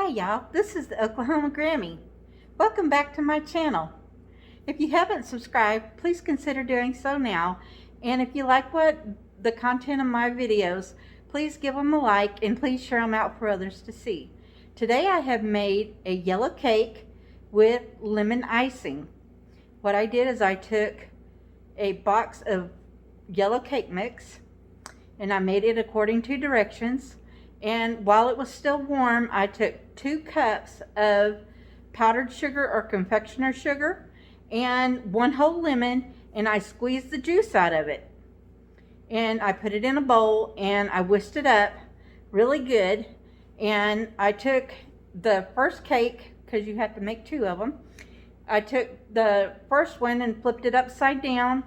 Hi y'all, this is the Oklahoma Grammy. Welcome back to my channel. If you haven't subscribed, please consider doing so now. And if you like the content of my videos, please give them a like and please share them out for others to see. Today I have made a yellow cake with lemon icing. What I did is I took a box of yellow cake mix and I made it according to directions. And while it was still warm, I took 2 cups of powdered sugar or confectioner sugar and 1 whole lemon, and I squeezed the juice out of it. And I put it in a bowl and I whisked it up really good. And I took the first cake, because you have to make 2 of them. I took the first one and flipped it upside down,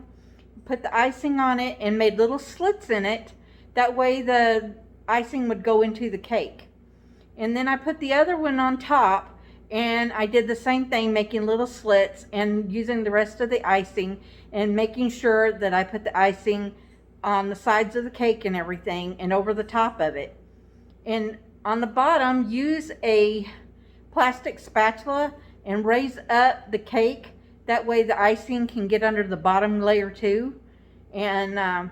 put the icing on it, and made little slits in it. That way the icing would go into the cake. And then I put the other one on top and I did the same thing, making little slits and using the rest of the icing and making sure that I put the icing on the sides of the cake and everything and over the top of it. And on the bottom, use a plastic spatula and raise up the cake. That way the icing can get under the bottom layer too. And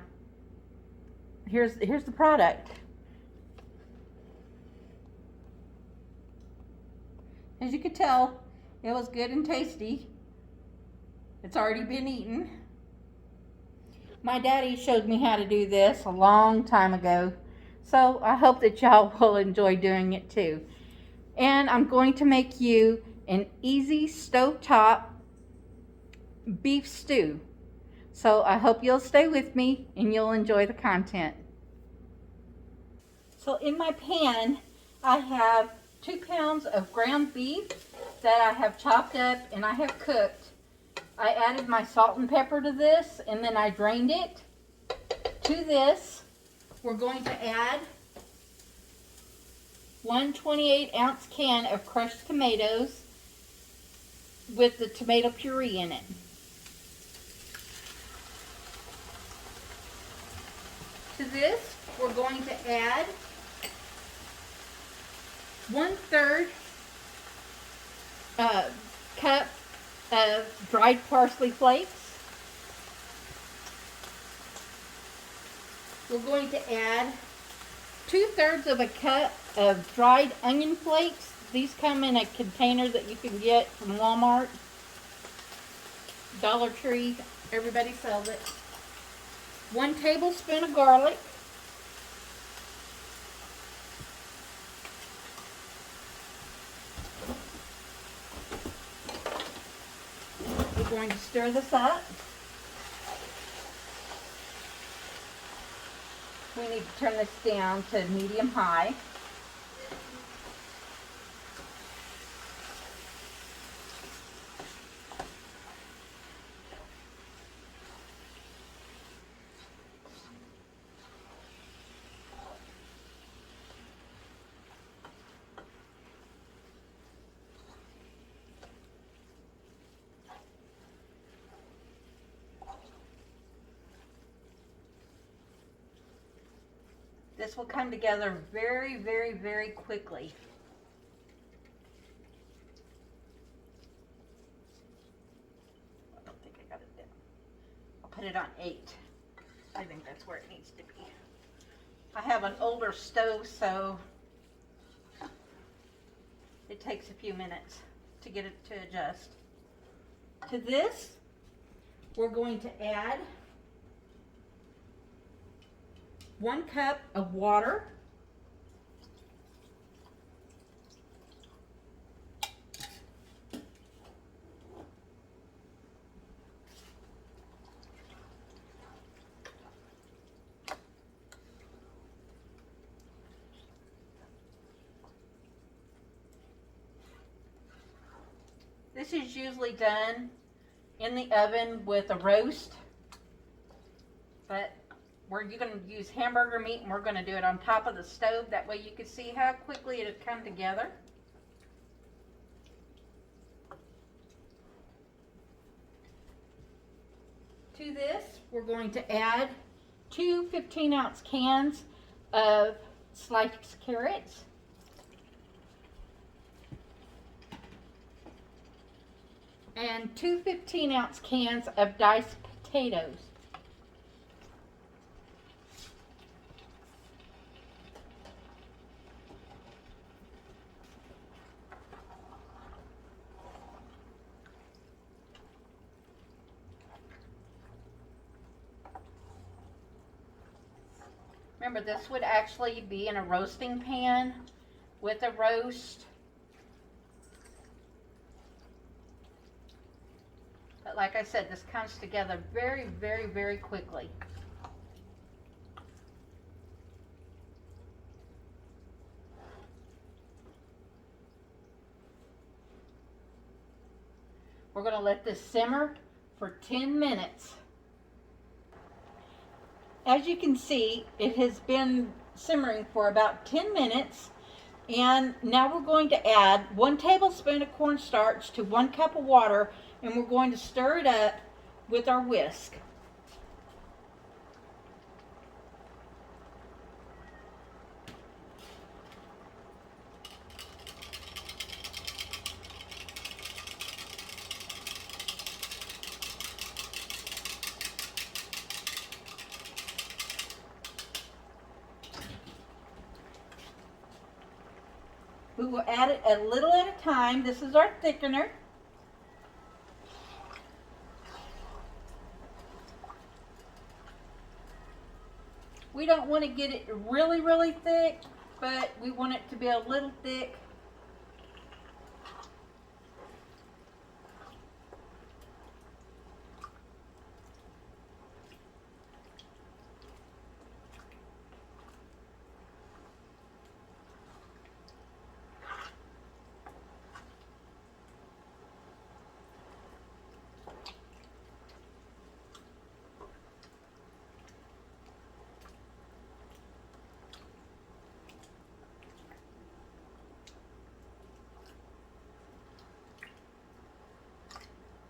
here's the product. As you could tell, it was good and tasty. It's already been eaten. My daddy showed me how to do this a long time ago, so I hope that y'all will enjoy doing it too. And I'm going to make you an easy stovetop beef stew. So I hope you'll stay with me and you'll enjoy the content. So in my pan, I have 2 pounds of ground beef that I have chopped up and I have cooked. I added my salt and pepper to this and then I drained it. To this, we're going to add 1 28-ounce can of crushed tomatoes with the tomato puree in it. To this, we're going to add 1/3 cup of dried parsley flakes. We're going to add 2/3 of a cup of dried onion flakes. These come in a container that you can get from Walmart, Dollar Tree, everybody sells it. 1 tablespoon of garlic. We're going to stir this up. We need to turn this down to medium-high. This will come together very, very, very quickly. I don't think I got it down. I'll put it on 8. I think that's where it needs to be. I have an older stove, so it takes a few minutes to get it to adjust. To this, we're going to add 1 cup of water. This is usually done in the oven with a roast, but you're going to use hamburger meat and we're going to do it on top of the stove. That way you can see how quickly it'll come together. To this, we're going to add 2 15-ounce cans of sliced carrots. and 2 15-ounce cans of diced potatoes. Remember, this would actually be in a roasting pan with a roast. But like I said, this comes together very, very, very quickly. We're going to let this simmer for 10 minutes. As you can see, it has been simmering for about 10 minutes. And now we're going to add 1 tablespoon of cornstarch to 1 cup of water, and we're going to stir it up with our whisk. We will add it a little at a time. This is our thickener. We don't want to get it really, really thick, but we want it to be a little thick.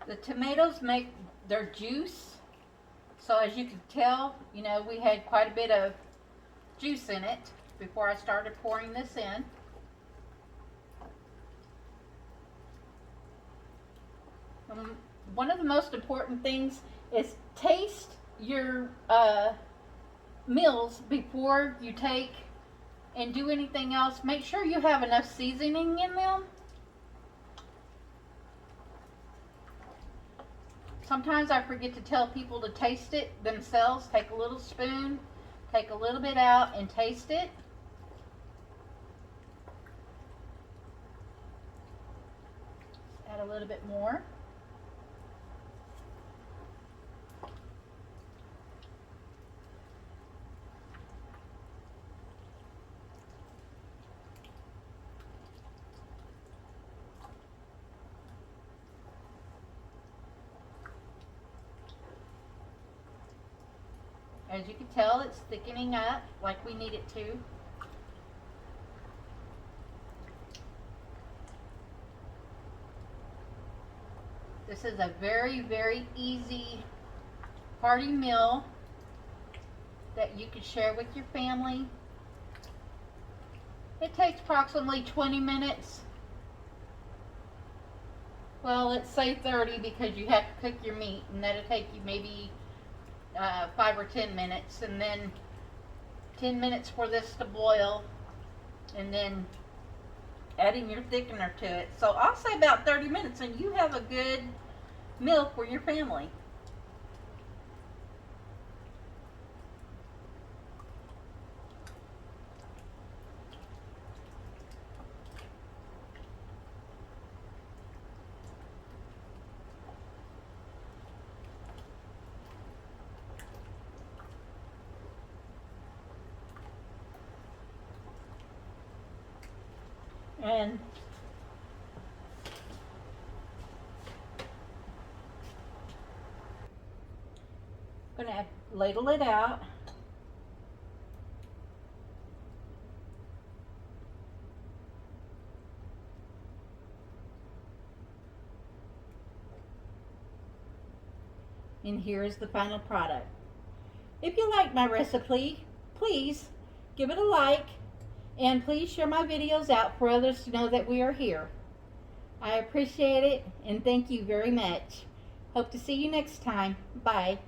The tomatoes make their juice, so as you can tell, you know, we had quite a bit of juice in it before I started pouring this in. One of the most important things is taste your meals before you take and do anything else. Make sure you have enough seasoning in them. Sometimes I forget to tell people to taste it themselves. Take a little spoon, take a little bit out and taste it. Add a little bit more. As you can tell, it's thickening up like we need it to. This is a very, very easy hearty meal that you can share with your family. It takes approximately 20 minutes. Well, let's say 30 because you have to cook your meat, and that'll take you maybe 5 or 10 minutes, and then 10 minutes for this to boil, and then adding your thickener to it. So I'll say about 30 minutes and you have a good meal for your family. And I'm going to ladle it out. And here's the final product. If you like my recipe, please give it a like, and please share my videos out for others to know that we are here. I appreciate it and thank you very much. Hope to see you next time. Bye.